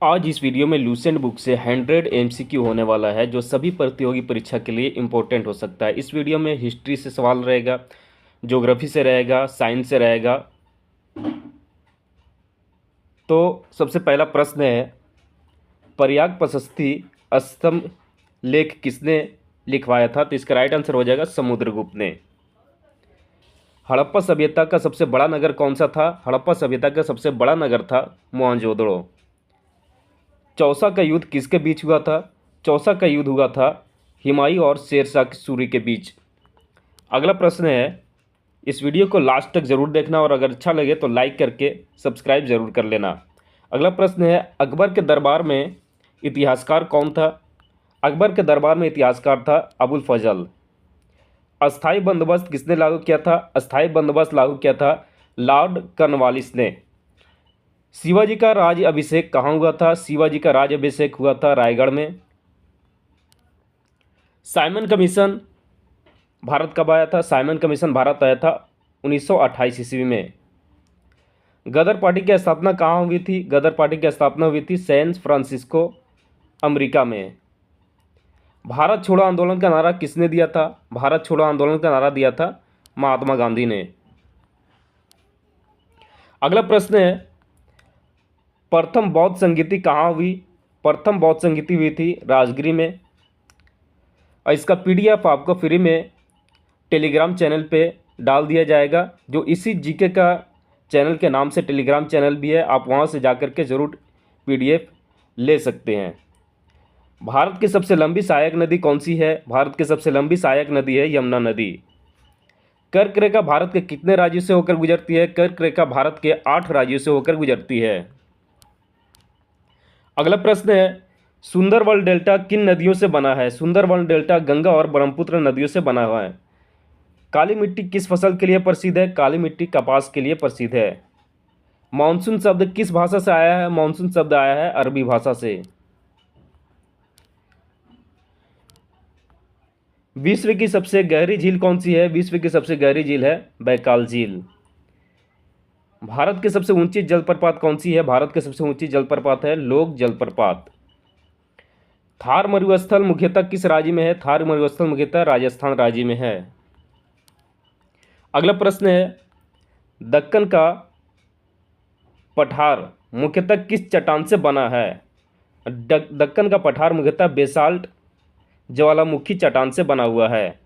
आज इस वीडियो में लूसेंट बुक से 100 एमसीक्यू होने वाला है जो सभी प्रतियोगी परीक्षा के लिए इम्पोर्टेंट हो सकता है। इस वीडियो में हिस्ट्री से सवाल रहेगा, ज्योग्राफी से रहेगा, साइंस से रहेगा। तो सबसे पहला प्रश्न है, प्रयाग प्रशस्ति स्तंभ लेख किसने लिखवाया था? तो इसका राइट आंसर हो जाएगा समुद्रगुप्त ने। हड़प्पा सभ्यता का सबसे बड़ा नगर कौन सा था? हड़प्पा सभ्यता का सबसे बड़ा नगर था मोहनजोदड़ो। चौसा का युद्ध किसके बीच हुआ था? चौसा का युद्ध हुआ था हुमायूं और शेरशाह सूरी के बीच। अगला प्रश्न है, इस वीडियो को लास्ट तक ज़रूर देखना और अगर अच्छा लगे तो लाइक करके सब्सक्राइब ज़रूर कर लेना। अगला प्रश्न है, अकबर के दरबार में इतिहासकार कौन था? अकबर के दरबार में इतिहासकार था अबुल फजल। अस्थाई बंदोबस्त किसने लागू किया था? अस्थाई बंदोबस्त लागू किया था लॉर्ड कॉर्नवालिस ने। शिवाजी का राज अभिषेक कहाँ हुआ था? शिवाजी का राज अभिषेक हुआ था रायगढ़ में। साइमन कमीशन भारत कब आया था? साइमन कमीशन भारत आया था 1928 ईस्वी में। गदर पार्टी की स्थापना कहाँ हुई थी? गदर पार्टी की स्थापना हुई थी सैन फ्रांसिस्को, अमेरिका में। भारत छोड़ो आंदोलन का नारा किसने दिया था? भारत छोड़ो आंदोलन का नारा दिया था महात्मा गांधी ने। अगला प्रश्न है, प्रथम बौद्ध संगीति कहाँ हुई? प्रथम बौद्ध संगीति हुई थी राजगिरी में। और इसका पीडीएफ आपको फ्री में टेलीग्राम चैनल पे डाल दिया जाएगा, जो इसी जीके का चैनल के नाम से टेलीग्राम चैनल भी है। आप वहाँ से जाकर के ज़रूर पीडीएफ ले सकते हैं। भारत की सबसे लंबी सहायक नदी कौन सी है? भारत की सबसे लंबी सहायक नदी है यमुना नदी। कर्क रेखा भारत के कितने राज्यों से होकर गुजरती है? कर्क रेखा भारत के 8 राज्यों से होकर गुजरती है। अगला प्रश्न है, सुंदरबन डेल्टा किन नदियों से बना है? सुंदरबन डेल्टा गंगा और ब्रह्मपुत्र नदियों से बना हुआ है। काली मिट्टी किस फसल के लिए प्रसिद्ध है? काली मिट्टी कपास के लिए प्रसिद्ध है। मानसून शब्द किस भाषा से आया है? मानसून शब्द आया है अरबी भाषा से। विश्व की सबसे गहरी झील कौन सी है? विश्व की सबसे गहरी झील है बैकाल झील। भारत की सबसे ऊंची जलप्रपात कौन सी है? भारत की सबसे ऊंची जलप्रपात है लोक जलप्रपात। थार मरुस्थल मुख्यतः किस राज्य में है? थार मरुस्थल मुख्यतः राजस्थान राज्य में है। अगला प्रश्न है, दक्कन का पठार मुख्यतः किस चट्टान से बना है? दक्कन का पठार मुख्यतः बेसाल्ट ज्वालामुखी चट्टान से बना हुआ है।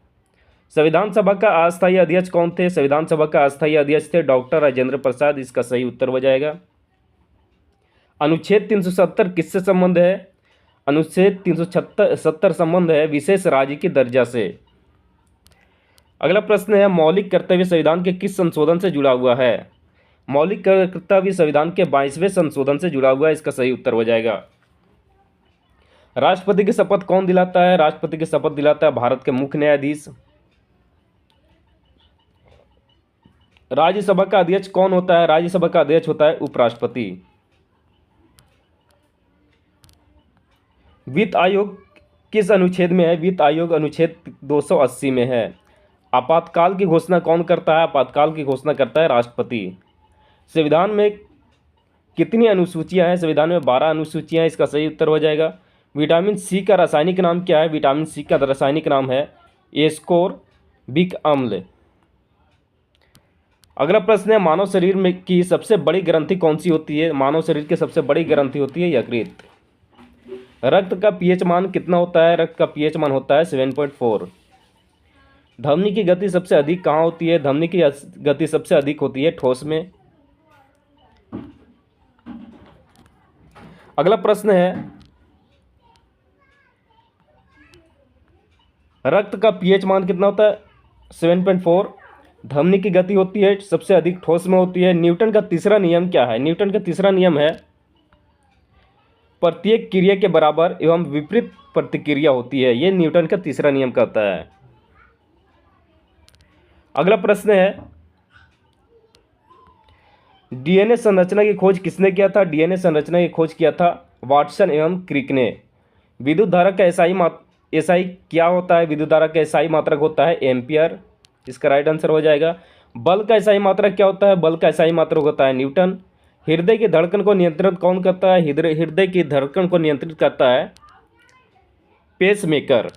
संविधान सभा का अस्थायी अध्यक्ष कौन थे? संविधान सभा का अस्थायी अध्यक्ष थे डॉक्टर राजेंद्र प्रसाद। इसका सही उत्तर हो जाएगा। अनुच्छेद 370 किससे संबंध है? अनुच्छेद 370 संबंध है विशेष राज्य की दर्जा से। अगला प्रश्न है, मौलिक कर्तव्य संविधान के किस संशोधन से जुड़ा हुआ है? मौलिक कर्तव्य संविधान के 22वें संशोधन से जुड़ा हुआ है। इसका सही उत्तर हो जाएगा। राष्ट्रपति की शपथ कौन दिलाता है? राष्ट्रपति की शपथ दिलाता है भारत के मुख्य न्यायाधीश। राज्यसभा का अध्यक्ष कौन होता है? राज्यसभा का अध्यक्ष होता है उपराष्ट्रपति। वित्त आयोग किस अनुच्छेद में है? वित्त आयोग अनुच्छेद 280 में है। आपातकाल की घोषणा कौन करता है? आपातकाल की घोषणा करता है राष्ट्रपति। संविधान में कितनी अनुसूचियां हैं? संविधान में 12 अनुसूचियां हैं। इसका सही उत्तर हो जाएगा। विटामिन सी का रासायनिक नाम क्या है? विटामिन सी का रासायनिक नाम है एस्कोर्बिक अम्ल। अगला प्रश्न है, मानव शरीर में की सबसे बड़ी ग्रंथि कौन सी होती है? मानव शरीर की सबसे बड़ी ग्रंथि होती है यकृत। रक्त का पीएच मान कितना होता है? रक्त का पीएच मान होता है 7.4। धमनी की गति सबसे अधिक कहाँ होती है? धमनी की गति सबसे अधिक होती है ठोस में। अगला प्रश्न है, रक्त का पीएच मान कितना होता है? 7.4। धमनी की गति होती है सबसे अधिक ठोस में होती है। न्यूटन का तीसरा नियम क्या है? न्यूटन का तीसरा नियम है प्रत्येक क्रिया के बराबर एवं विपरीत प्रतिक्रिया होती है। यह न्यूटन का तीसरा नियम कहता है। अगला प्रश्न है, डीएनए संरचना की खोज किसने किया था? डीएनए संरचना की खोज किया था वाटसन एवं क्रिक ने। विद्युत धारा का एसआई क्या होता है? विद्युत धारा का एसआई मात्रक होता है एम्पियर। इसका राइट आंसर हो जाएगा। बल का एसआई मात्रक क्या होता है? बल का एसआई मात्रक होता है न्यूटन। हृदय की धड़कन को नियंत्रित कौन करता है? हृदय की धड़कन को नियंत्रित करता है पेसमेकर।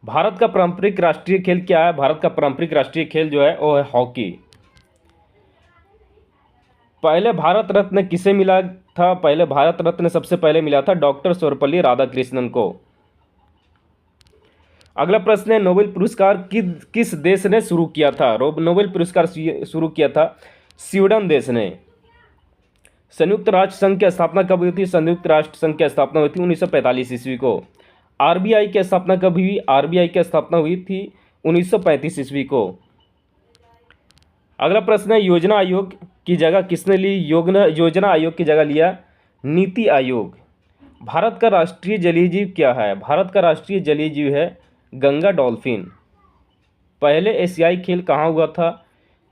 भारत का पारंपरिक राष्ट्रीय खेल क्या है? भारत का पारंपरिक राष्ट्रीय खेल जो है वो है हॉकी। पहले भारत रत्न किसे मिला था? पहले भारत रत्न सबसे पहले मिला था डॉक्टर सर्वपल्ली राधाकृष्णन को। अगला प्रश्न है, नोबेल पुरस्कार किस देश ने शुरू किया था? नोबेल पुरस्कार शुरू किया था स्वीडन देश ने। संयुक्त राष्ट्र संघ की स्थापना कब हुई थी? संयुक्त राष्ट्र संघ की स्थापना हुई थी 1945 ईस्वी को। आरबीआई की स्थापना कब हुई? आरबीआई की स्थापना हुई थी 1935 ईस्वी को। अगला प्रश्न है, योजना आयोग की जगह किसने ली? योजना आयोग की जगह लिया नीति आयोग। भारत का राष्ट्रीय जलीय जीव क्या है? भारत का राष्ट्रीय जलीय जीव है गंगा डॉल्फिन। पहले एशियाई खेल कहाँ हुआ था?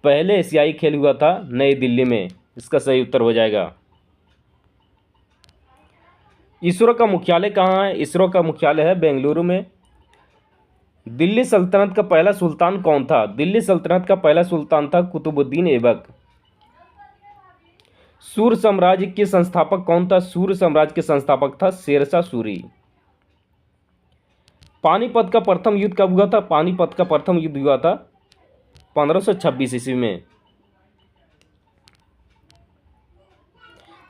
पहले एशियाई खेल हुआ था नई दिल्ली में। इसका सही उत्तर हो जाएगा। इसरो का मुख्यालय कहाँ है? इसरो का मुख्यालय है बेंगलुरु में। दिल्ली सल्तनत का पहला सुल्तान कौन था? दिल्ली सल्तनत का पहला सुल्तान था कुतुबुद्दीन ऐबक। सूर्य साम्राज्य के संस्थापक कौन था? सूर्य साम्राज्य के संस्थापक था शेरशाह सूरी। पानीपत का प्रथम युद्ध कब हुआ था? पानीपत का प्रथम युद्ध हुआ था 1526 ईस्वी में।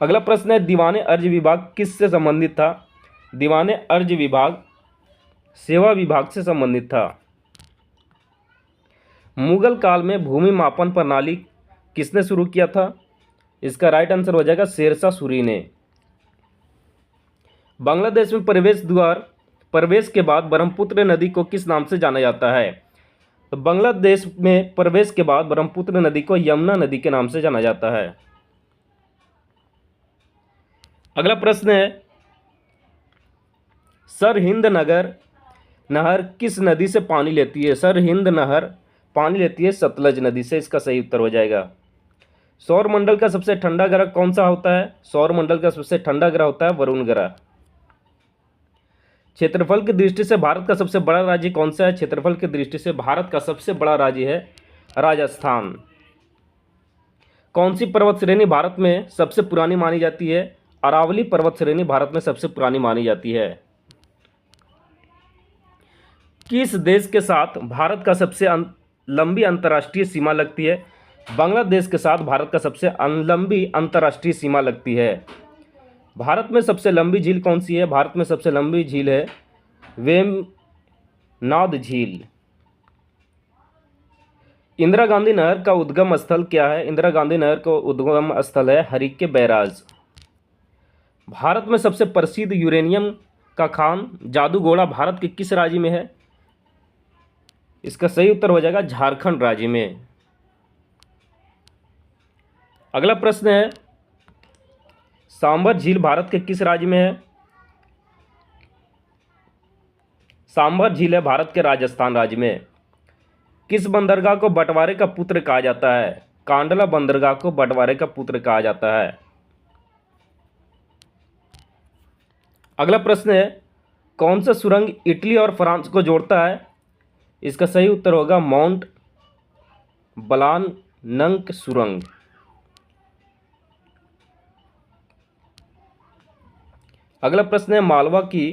अगला प्रश्न है, दीवाने अर्ज विभाग किससे संबंधित था? दीवाने अर्ज विभाग सेवा विभाग से संबंधित था। मुगल काल में भूमि मापन प्रणाली किसने शुरू किया था? इसका राइट आंसर हो जाएगा शेरशाह सूरी ने। बांग्लादेश में प्रवेश के बाद ब्रह्मपुत्र नदी को किस नाम से जाना जाता है? तो बांग्लादेश में प्रवेश के बाद ब्रह्मपुत्र नदी को यमुना नदी के नाम से जाना जाता है। अगला प्रश्न है, सर हिंद नहर किस नदी से पानी लेती है? सर हिंद नहर पानी लेती है सतलज नदी से। इसका सही उत्तर हो जाएगा। सौरमंडल का सबसे ठंडा ग्रह कौन सा होता है? सौरमंडल का सबसे ठंडा ग्रह होता है वरुण ग्रह। क्षेत्रफल की दृष्टि से भारत का सबसे बड़ा राज्य कौन सा है? क्षेत्रफल की दृष्टि से भारत का सबसे बड़ा राज्य है राजस्थान। कौन सी पर्वत श्रेणी भारत में सबसे पुरानी मानी जाती है? अरावली पर्वत श्रेणी भारत में सबसे पुरानी मानी जाती है। किस देश के साथ भारत का सबसे लंबी अंतर्राष्ट्रीय सीमा लगती है? बांग्लादेश के साथ भारत का सबसे लंबी अंतर्राष्ट्रीय सीमा लगती है। भारत में सबसे लंबी झील कौन सी है? भारत में सबसे लंबी झील है वेमनाड झील। इंदिरा गांधी नहर का उद्गम स्थल क्या है? इंदिरा गांधी नहर का उद्गम स्थल है हरिके बैराज। भारत में सबसे प्रसिद्ध यूरेनियम का खान जादूगोड़ा भारत के किस राज्य में है? इसका सही उत्तर हो जाएगा झारखंड राज्य में। अगला प्रश्न है, सांबर झील भारत के किस राज्य में है? सांबर झील है भारत के राजस्थान राज्य में। किस बंदरगाह को बंटवारे का पुत्र कहा जाता है? कांडला बंदरगाह को बंटवारे का पुत्र कहा जाता है। अगला प्रश्न है, कौन सा सुरंग इटली और फ्रांस को जोड़ता है? इसका सही उत्तर होगा माउंट ब्लानक सुरंग। अगला प्रश्न है, मालवा की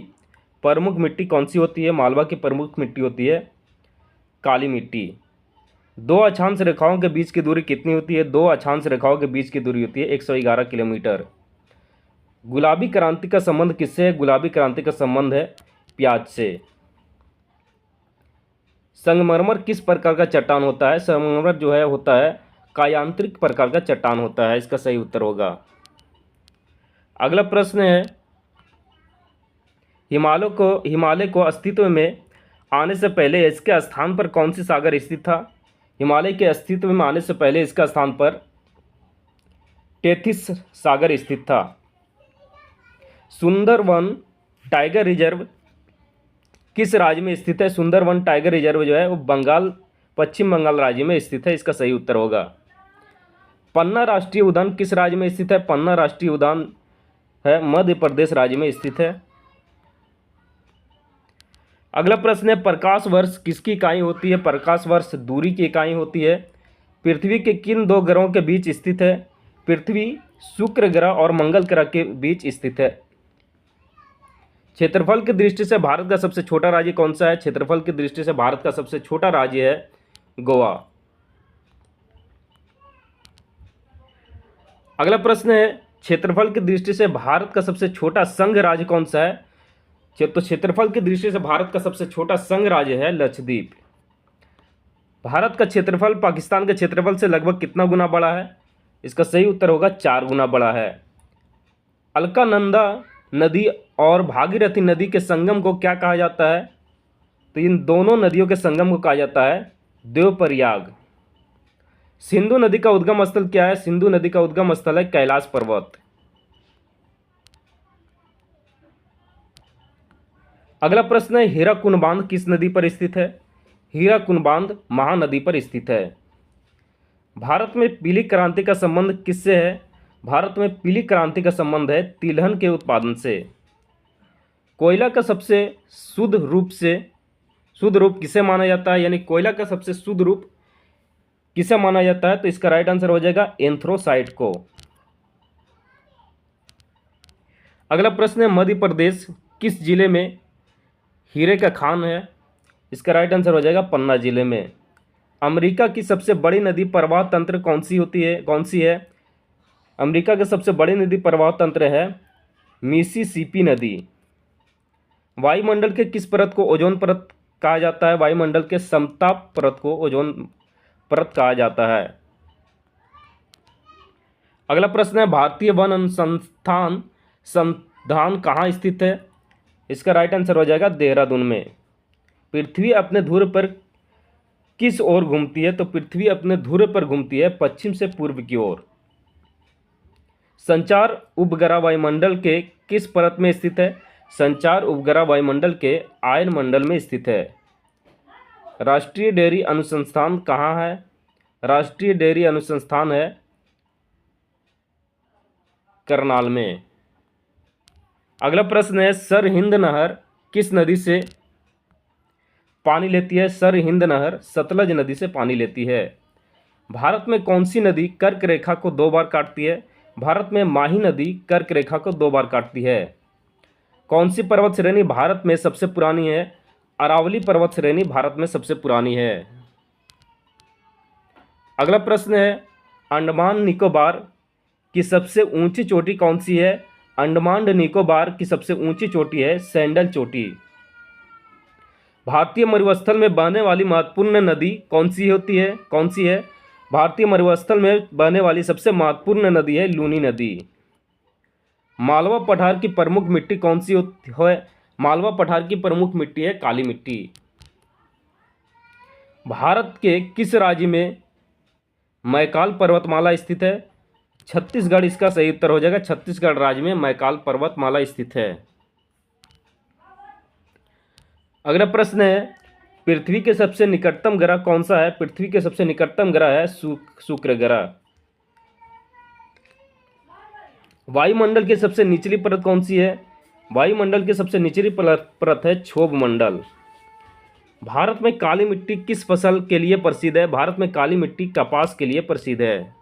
प्रमुख मिट्टी कौन सी होती है? मालवा की प्रमुख मिट्टी होती है काली मिट्टी। दो अक्षांश रेखाओं के बीच की दूरी कितनी होती है? दो अक्षांश रेखाओं के बीच की दूरी होती है 111 किलोमीटर। गुलाबी क्रांति का संबंध किससे है? गुलाबी क्रांति का संबंध है प्याज से। संगमरमर किस प्रकार का चट्टान होता है? संगमरमर जो है होता है कायांतरिक प्रकार का चट्टान होता है। इसका सही उत्तर होगा। अगला प्रश्न है, हिमालय को अस्तित्व में आने से पहले इसके स्थान पर कौन सी सागर स्थित था? हिमालय के अस्तित्व में आने से पहले इसका स्थान पर टेथिस सागर स्थित था। सुंदरवन टाइगर रिजर्व किस राज्य में स्थित है? सुंदरवन टाइगर रिजर्व जो है वो पश्चिम बंगाल राज्य में स्थित है। इसका सही उत्तर होगा। पन्ना राष्ट्रीय उद्यान किस राज्य में स्थित है? पन्ना राष्ट्रीय उद्यान है मध्य प्रदेश राज्य में स्थित है। अगला प्रश्न है, प्रकाश वर्ष किसकी इकाई होती है? प्रकाश वर्ष दूरी की इकाई होती है। पृथ्वी के किन दो ग्रहों के बीच स्थित है? पृथ्वी शुक्र ग्रह और मंगल ग्रह के बीच स्थित है। क्षेत्रफल की दृष्टि से भारत का सबसे छोटा राज्य कौन सा है? क्षेत्रफल की दृष्टि से भारत का सबसे छोटा राज्य है गोवा। अगला प्रश्न है, क्षेत्रफल की दृष्टि से भारत का सबसे छोटा संघ राज्य कौन सा है? तो क्षेत्रफल की दृष्टि से भारत का सबसे छोटा संघ राज्य है लक्षद्वीप। भारत का क्षेत्रफल पाकिस्तान के क्षेत्रफल से लगभग कितना गुना बड़ा है? इसका सही उत्तर होगा 4 गुना बड़ा है। अलकानंदा नदी और भागीरथी नदी के संगम को क्या कहा जाता है? तो इन दोनों नदियों के संगम को कहा जाता है देवप्रयाग। सिंधु नदी का उद्गम स्थल क्या है? सिंधु नदी का उद्गम स्थल है कैलाश पर्वत। अगला प्रश्न है, हीराकुंड बांध किस नदी पर स्थित है? हीराकुंड बांध महानदी पर स्थित है। भारत में पीली क्रांति का संबंध किससे है? भारत में पीली क्रांति का संबंध है तिलहन के उत्पादन से। कोयला का सबसे शुद्ध रूप किसे माना जाता है? यानी कोयला का सबसे शुद्ध रूप किसे माना जाता है? तो इसका राइट आंसर हो जाएगा एंथ्रोसाइट को। अगला प्रश्न है, मध्य प्रदेश किस जिले में हीरे का खान है? इसका राइट आंसर हो जाएगा पन्ना जिले में। अमेरिका की सबसे बड़ी नदी प्रवाह तंत्र कौन सी है? अमेरिका की सबसे बड़ी नदी प्रवाह तंत्र है मिसिसिपी नदी। वायुमंडल के किस परत को ओजोन परत कहा जाता है? वायुमंडल के समताप परत को ओजोन परत कहा जाता है। अगला प्रश्न है, भारतीय वन अनुसंधान संस्थान कहाँ स्थित है? इसका राइट आंसर हो जाएगा देहरादून में। पृथ्वी अपने ध्रुव पर किस ओर घूमती है? तो पृथ्वी अपने ध्रुव पर घूमती है पश्चिम से पूर्व की ओर। संचार उपग्रह वायुमंडल के किस परत में स्थित है? संचार उपग्रह वायुमंडल के आयन मंडल में स्थित है। राष्ट्रीय डेयरी अनुसंधान कहाँ है? राष्ट्रीय डेयरी अनुसंधान है करनाल में। अगला प्रश्न है, सरहिंद नहर किस नदी से पानी लेती है? सरहिंद नहर सतलज नदी से पानी लेती है। भारत में कौन सी नदी कर्क रेखा को 2 बार काटती है? भारत में माही नदी कर्क रेखा को 2 बार काटती है। कौन सी पर्वत श्रेणी भारत में सबसे पुरानी है? अरावली पर्वत श्रेणी भारत में सबसे पुरानी है। अगला प्रश्न है, अंडमान निकोबार की सबसे ऊंची चोटी कौन सी है? अंडमान निकोबार की सबसे ऊंची चोटी है सैंडल चोटी। भारतीय मरुस्थल में बहने वाली महत्वपूर्ण नदी कौन सी है? भारतीय मरुस्थल में बहने वाली सबसे महत्वपूर्ण नदी है लूनी नदी। मालवा पठार की प्रमुख मिट्टी कौन सी है? मालवा पठार की प्रमुख मिट्टी है काली मिट्टी। भारत के किस राज्य में मैकाल पर्वतमाला स्थित है? छत्तीसगढ़ इसका सही उत्तर हो जाएगा। छत्तीसगढ़ राज्य में मैकाल पर्वतमाला स्थित है। अगला प्रश्न है, पृथ्वी के सबसे निकटतम ग्रह कौन सा है? पृथ्वी के सबसे निकटतम ग्रह है शुक्र ग्रह। वायुमंडल की सबसे निचली परत कौन सी है? वायुमंडल की सबसे निचली परत है क्षोभ मंडल। भारत में काली मिट्टी किस फसल के लिए प्रसिद्ध है? भारत में काली मिट्टी कपास के लिए प्रसिद्ध है।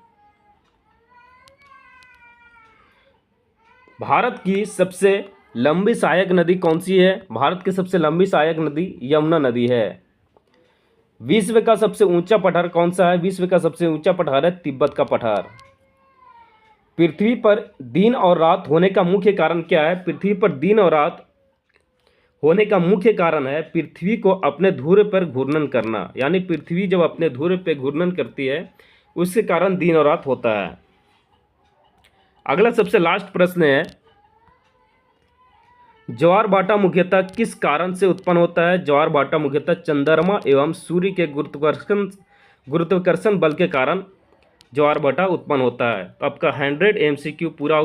भारत की सबसे लंबी सहायक नदी कौन सी है? भारत की सबसे लंबी सहायक नदी यमुना नदी है। विश्व का सबसे ऊंचा पठार कौन सा है? विश्व का सबसे ऊंचा पठार है तिब्बत का पठार। पृथ्वी पर दिन और रात होने का मुख्य कारण क्या है? पृथ्वी पर दिन और रात होने का मुख्य कारण है पृथ्वी को अपने ध्रुव पर घूर्णन करना। यानी पृथ्वी जब अपने ध्रुव पर घूर्णन करती है उसके कारण दिन और रात होता है। अगला सबसे लास्ट प्रश्न है, ज्वार भाटा मुख्यतः किस कारण से उत्पन्न होता है? ज्वार भाटा मुख्यतः चंद्रमा एवं सूर्य के गुरुत्वाकर्षण बल के कारण ज्वार भाटा उत्पन्न होता है। तो आपका 100 MCQ पूरा